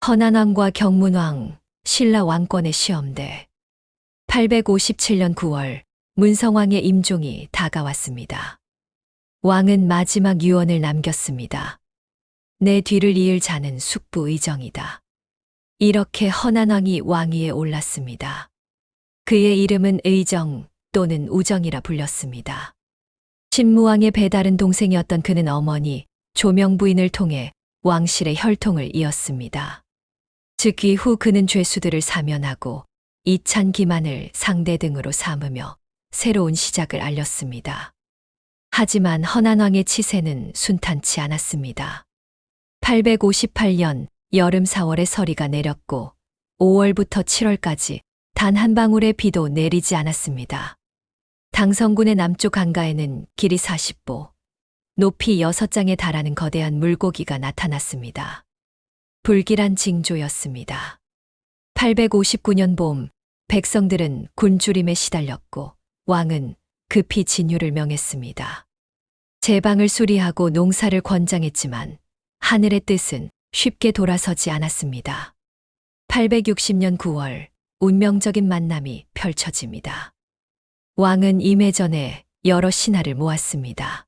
허난왕과 경문왕, 신라 왕권의 시험대. 857년 9월 문성왕의 임종이 다가왔습니다. 왕은 마지막 유언을 남겼습니다. 내 뒤를 이을 자는 숙부 의정이다. 이렇게 허난왕이 왕위에 올랐습니다. 그의 이름은 의정 또는 우정이라 불렸습니다. 신무왕의 배다른 동생이었던 그는 어머니 조명부인을 통해 왕실의 혈통을 이었습니다. 즉 이후 그는 죄수들을 사면하고 이찬 기만을 상대 등으로 삼으며 새로운 시작을 알렸습니다. 하지만 허난왕의 치세는 순탄치 않았습니다. 858년 여름 4월에 서리가 내렸고 5월부터 7월까지 단 한 방울의 비도 내리지 않았습니다. 당성군의 남쪽 한가에는 길이 40보, 높이 6장에 달하는 거대한 물고기가 나타났습니다. 불길한 징조였습니다. 859년 봄, 백성들은 굶주림에 시달렸고 왕은 급히 진유를 명했습니다. 제방을 수리하고 농사를 권장했지만 하늘의 뜻은 쉽게 돌아서지 않았습니다. 860년 9월, 운명적인 만남이 펼쳐집니다. 왕은 임해전에 여러 신하를 모았습니다.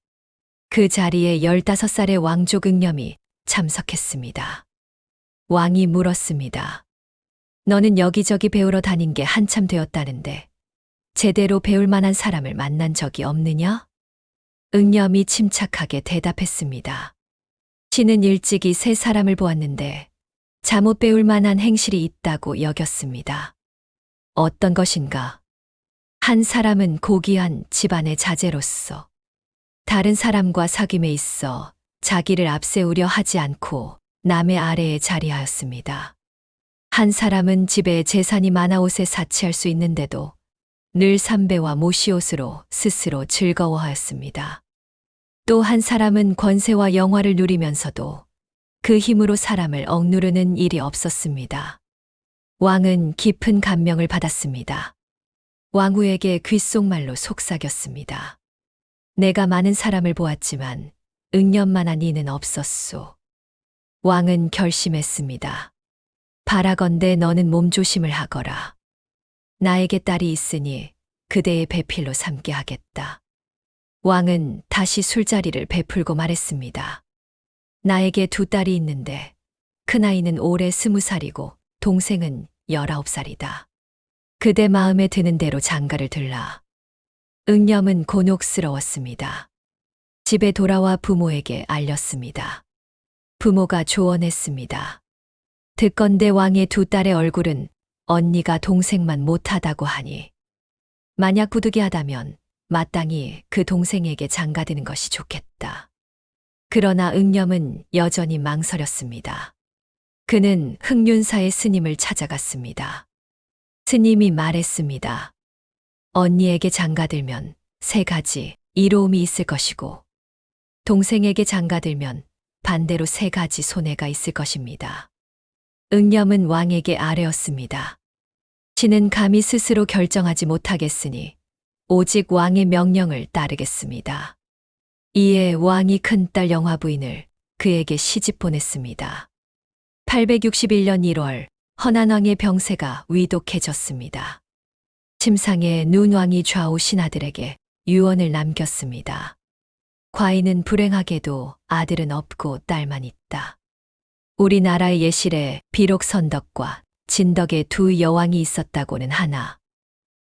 그 자리에 15살의 왕족 응념이 참석했습니다. 왕이 물었습니다. 너는 여기저기 배우러 다닌 게 한참 되었다는데 제대로 배울 만한 사람을 만난 적이 없느냐? 응념이 침착하게 대답했습니다. 신은 일찍이 세 사람을 보았는데 잠못 배울 만한 행실이 있다고 여겼습니다. 어떤 것인가? 한 사람은 고귀한 집안의 자제로서 다른 사람과 사귐에 있어 자기를 앞세우려 하지 않고 남의 아래에 자리하였습니다. 한 사람은 집에 재산이 많아 옷에 사치할 수 있는데도 늘 삼배와 모시옷으로 스스로 즐거워하였습니다. 또 한 사람은 권세와 영화를 누리면서도 그 힘으로 사람을 억누르는 일이 없었습니다. 왕은 깊은 감명을 받았습니다. 왕후에게 귓속말로 속삭였습니다. 내가 많은 사람을 보았지만 응념만한 이는 없었소. 왕은 결심했습니다. 바라건대 너는 몸조심을 하거라. 나에게 딸이 있으니 그대의 배필로 삼게 하겠다. 왕은 다시 술자리를 베풀고 말했습니다. 나에게 두 딸이 있는데 큰아이는 올해 20살이고 동생은 19살이다. 그대 마음에 드는 대로 장가를 들라. 응념은 곤혹스러웠습니다. 집에 돌아와 부모에게 알렸습니다. 부모가 조언했습니다. 듣건대 왕의 두 딸의 얼굴은 언니가 동생만 못하다고 하니 만약 부득이하다면 마땅히 그 동생에게 장가드는 것이 좋겠다. 그러나 응념은 여전히 망설였습니다. 그는 흑륜사의 스님을 찾아갔습니다. 스님이 말했습니다. 언니에게 장가들면 3가지 이로움이 있을 것이고 동생에게 장가들면 반대로 3가지 손해가 있을 것입니다. 응념은 왕에게 아뢰었습니다. 신은 감히 스스로 결정하지 못하겠으니 오직 왕의 명령을 따르겠습니다. 이에 왕이 큰딸 영화 부인을 그에게 시집 보냈습니다. 861년 1월 허난왕의 병세가 위독해졌습니다. 침상에 눈 왕이 좌우 신하들에게 유언을 남겼습니다. 과인은 불행하게도 아들은 없고 딸만 있다. 우리나라의 예실에 비록 선덕과 진덕의 두 여왕이 있었다고는 하나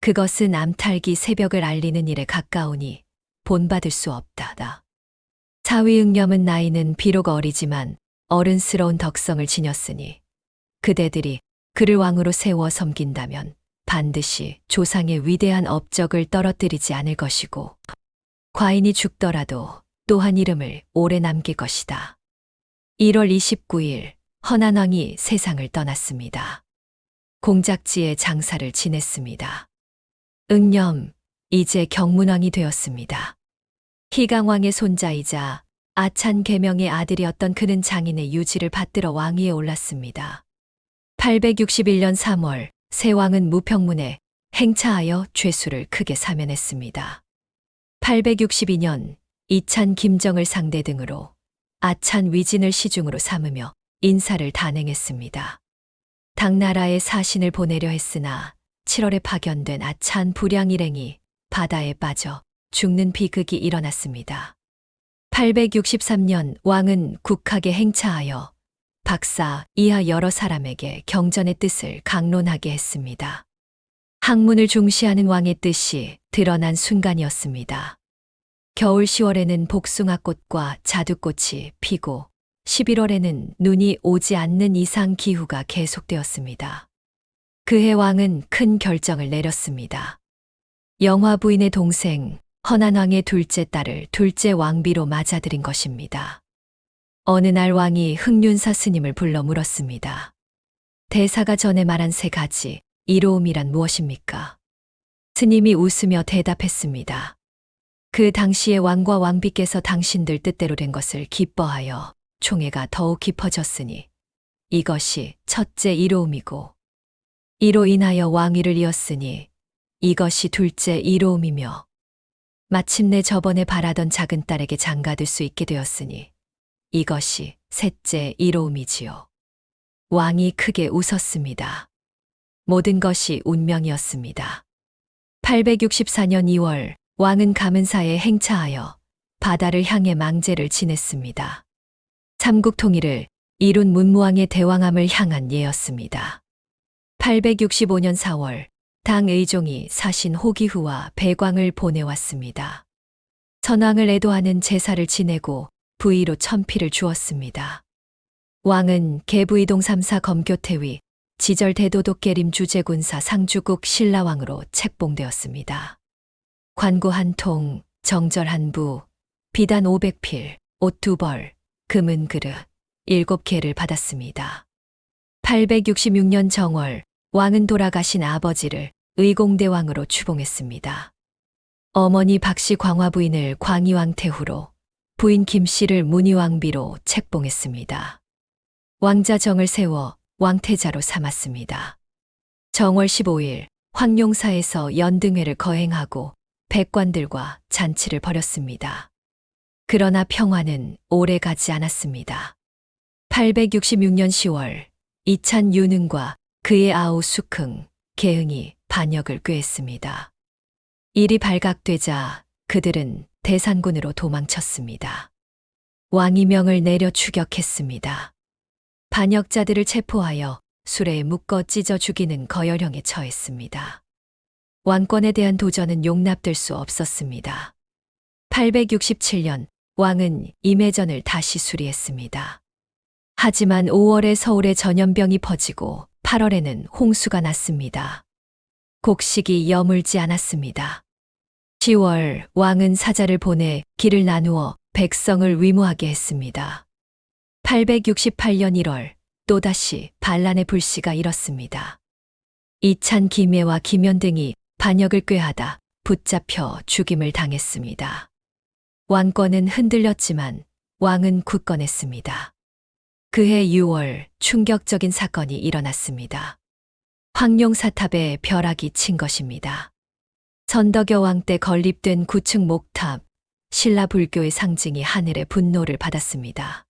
그것은 암탈기 새벽을 알리는 일에 가까우니 본받을 수 없다다. 사위응념은 나이는 비록 어리지만 어른스러운 덕성을 지녔으니 그대들이 그를 왕으로 세워 섬긴다면 반드시 조상의 위대한 업적을 떨어뜨리지 않을 것이고 과인이 죽더라도 또한 이름을 오래 남길 것이다. 1월 29일 허난왕이 세상을 떠났습니다. 공작지에 장사를 지냈습니다. 응념, 이제 경문왕이 되었습니다. 희강왕의 손자이자 아찬 계명의 아들이었던 그는 장인의 유지를 받들어 왕위에 올랐습니다. 861년 3월 새 왕은 무평문에 행차하여 죄수를 크게 사면했습니다. 862년 이찬 김정을 상대 등으로 아찬 위진을 시중으로 삼으며 인사를 단행했습니다. 당나라에 사신을 보내려 했으나 7월에 파견된 아차한 불량 일행이 바다에 빠져 죽는 비극이 일어났습니다. 863년 왕은 국학에 행차하여 박사 이하 여러 사람에게 경전의 뜻을 강론하게 했습니다. 학문을 중시하는 왕의 뜻이 드러난 순간이었습니다. 겨울 10월에는 복숭아꽃과 자두꽃이 피고 11월에는 눈이 오지 않는 이상 기후가 계속되었습니다. 그해 왕은 큰 결정을 내렸습니다. 영화 부인의 동생 허난왕의 둘째 딸을 둘째 왕비로 맞아들인 것입니다. 어느 날 왕이 흑륜사 스님을 불러 물었습니다. 대사가 전에 말한 세 가지 이로움이란 무엇입니까? 스님이 웃으며 대답했습니다. 그 당시에 왕과 왕비께서 당신들 뜻대로 된 것을 기뻐하여 총애가 더욱 깊어졌으니 이것이 첫째 이로움이고 이로 인하여 왕위를 이었으니 이것이 둘째 이로움이며 마침내 저번에 바라던 작은 딸에게 장가들 수 있게 되었으니 이것이 셋째 이로움이지요. 왕이 크게 웃었습니다. 모든 것이 운명이었습니다. 864년 2월 왕은 가문사에 행차하여 바다를 향해 망제를 지냈습니다. 삼국 통일을 이룬 문무왕의 대왕함을 향한 예였습니다. 865년 4월 당 의종이 사신 호기후와 배광을 보내왔습니다. 선왕을 애도하는 제사를 지내고 부의로 천피를 주었습니다. 왕은 계부이동 3사 검교태위 지절 대도독계림 주제군사 상주국 신라왕으로 책봉되었습니다. 관고 한 통, 정절 한 부, 비단 500필, 옷 2벌, 금은 그릇 7개를 받았습니다. 866년 정월 왕은 돌아가신 아버지를 의공대왕으로 추봉했습니다. 어머니 박씨 광화 부인을 광희왕 태후로, 부인 김씨를 문희왕비로 책봉했습니다. 왕자정을 세워 왕태자로 삼았습니다. 정월 15일 황룡사에서 연등회를 거행하고 백관들과 잔치를 벌였습니다. 그러나 평화는 오래 가지 않았습니다. 866년 10월 이찬 유능과 그의 아우 숙흥, 계흥이 반역을 꾀했습니다. 일이 발각되자 그들은 대산군으로 도망쳤습니다. 왕이 명을 내려 추격했습니다. 반역자들을 체포하여 수레에 묶어 찢어 죽이는 거열형에 처했습니다. 왕권에 대한 도전은 용납될 수 없었습니다. 867년 왕은 임해전을 다시 수리했습니다. 하지만 5월에 서울에 전염병이 퍼지고 8월에는 홍수가 났습니다. 곡식이 여물지 않았습니다. 10월 왕은 사자를 보내 길을 나누어 백성을 위무하게 했습니다. 868년 1월 또다시 반란의 불씨가 일었습니다. 이찬 김해와 김현 등이 반역을 꾀하다 붙잡혀 죽임을 당했습니다. 왕권은 흔들렸지만 왕은 굳건했습니다. 그해 6월 충격적인 사건이 일어났습니다. 황룡사탑에 벼락이 친 것입니다. 선덕여 왕 때 건립된 9층 목탑, 신라 불교의 상징이 하늘의 분노를 받았습니다.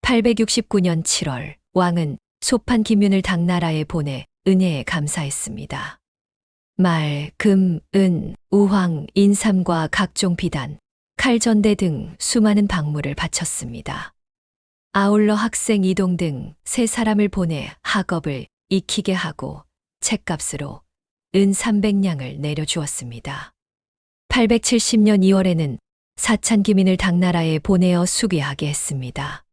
869년 7월 왕은 소판 김윤을 당나라에 보내 은혜에 감사했습니다. 말, 금, 은, 우황, 인삼과 각종 비단, 칼전대 등 수많은 박물을 바쳤습니다. 아울러 학생 이동 등 세 사람을 보내 학업을 익히게 하고 책값으로 은 300냥을 내려주었습니다. 870년 2월에는 사찬 기민을 당나라에 보내어 수기하게 했습니다.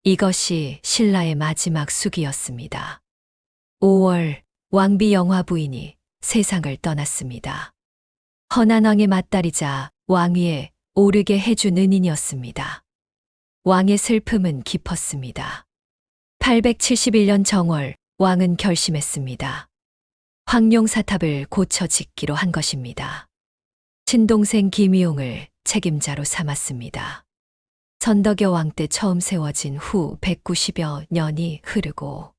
이것이 신라의 마지막 수기였습니다. 5월 왕비 영화 부인이 세상을 떠났습니다. 허난왕의 맏딸이자 왕위에 오르게 해준 은인이었습니다. 왕의 슬픔은 깊었습니다. 871년 정월 왕은 결심했습니다. 황룡사탑을 고쳐 짓기로 한 것입니다. 친동생 김이용을 책임자로 삼았습니다. 선덕여 왕 때 처음 세워진 후 190여 년이 흐르고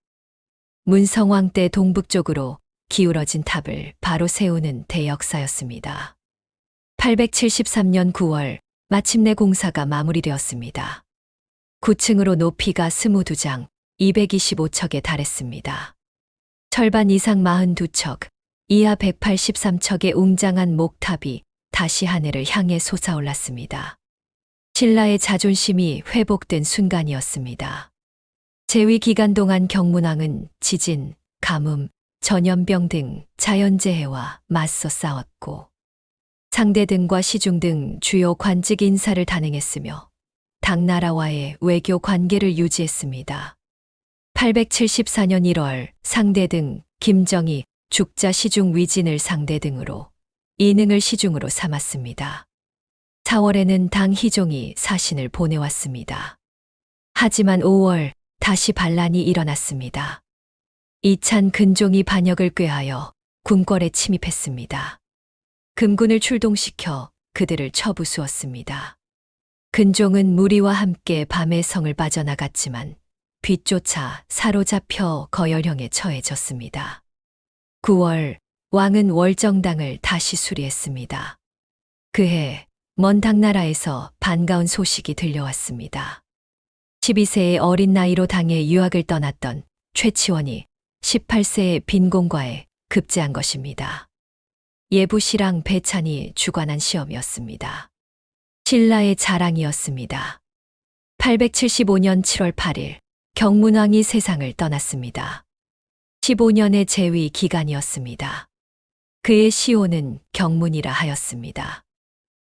문성왕 때 동북쪽으로 기울어진 탑을 바로 세우는 대역사였습니다. 873년 9월 마침내 공사가 마무리되었습니다. 9층으로 높이가 22장, 225척에 달했습니다. 철반 이상 42척, 이하 183척의 웅장한 목탑이 다시 하늘을 향해 솟아올랐습니다. 신라의 자존심이 회복된 순간이었습니다. 재위 기간 동안 경문왕은 지진, 가뭄, 전염병 등 자연재해와 맞서 싸웠고 상대 등과 시중 등 주요 관직 인사를 단행했으며 당나라와의 외교 관계를 유지했습니다. 874년 1월 상대 등 김정희 죽자 시중 위진을 상대 등으로 이능을 시중으로 삼았습니다. 4월에는 당 희종이 사신을 보내왔습니다. 하지만 5월 다시 반란이 일어났습니다. 이찬 근종이 반역을 꾀하여 궁궐에 침입했습니다. 금군을 출동시켜 그들을 처부수었습니다. 근종은 무리와 함께 밤에 성을 빠져나갔지만 뒤쫓아 사로잡혀 거열형에 처해졌습니다. 9월 왕은 월정당을 다시 수리했습니다. 그해 먼 당나라에서 반가운 소식이 들려왔습니다. 12세의 어린 나이로 당에 유학을 떠났던 최치원이 18세의 빈공과에 급제한 것입니다. 예부시랑 배찬이 주관한 시험이었습니다. 신라의 자랑이었습니다. 875년 7월 8일 경문왕이 세상을 떠났습니다. 15년의 재위 기간이었습니다. 그의 시호는 경문이라 하였습니다.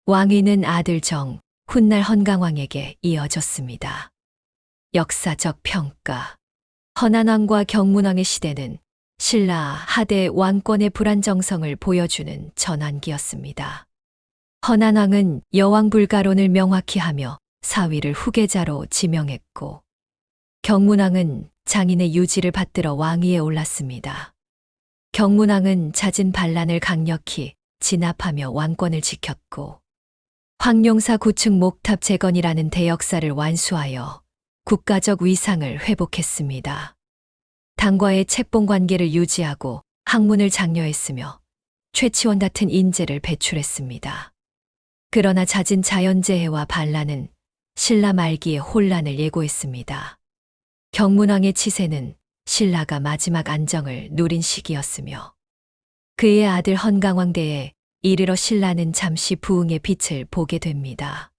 왕위는 아들 정, 훗날 헌강왕에게 이어졌습니다. 역사적 평가. 헌안왕과 경문왕의 시대는 신라 하대 왕권의 불안정성을 보여주는 전환기였습니다. 헌안왕은 여왕불가론을 명확히 하며 사위를 후계자로 지명했고 경문왕은 장인의 유지를 받들어 왕위에 올랐습니다. 경문왕은 잦은 반란을 강력히 진압하며 왕권을 지켰고 황룡사 9층 목탑 재건이라는 대역사를 완수하여 국가적 위상을 회복했습니다. 당과의 책봉 관계를 유지하고 학문을 장려했으며 최치원 같은 인재를 배출했습니다. 그러나 잦은 자연재해와 반란은 신라 말기의 혼란을 예고했습니다. 경문왕의 치세는 신라가 마지막 안정을 누린 시기였으며 그의 아들 헌강왕 대에 이르러 신라는 잠시 부흥의 빛을 보게 됩니다.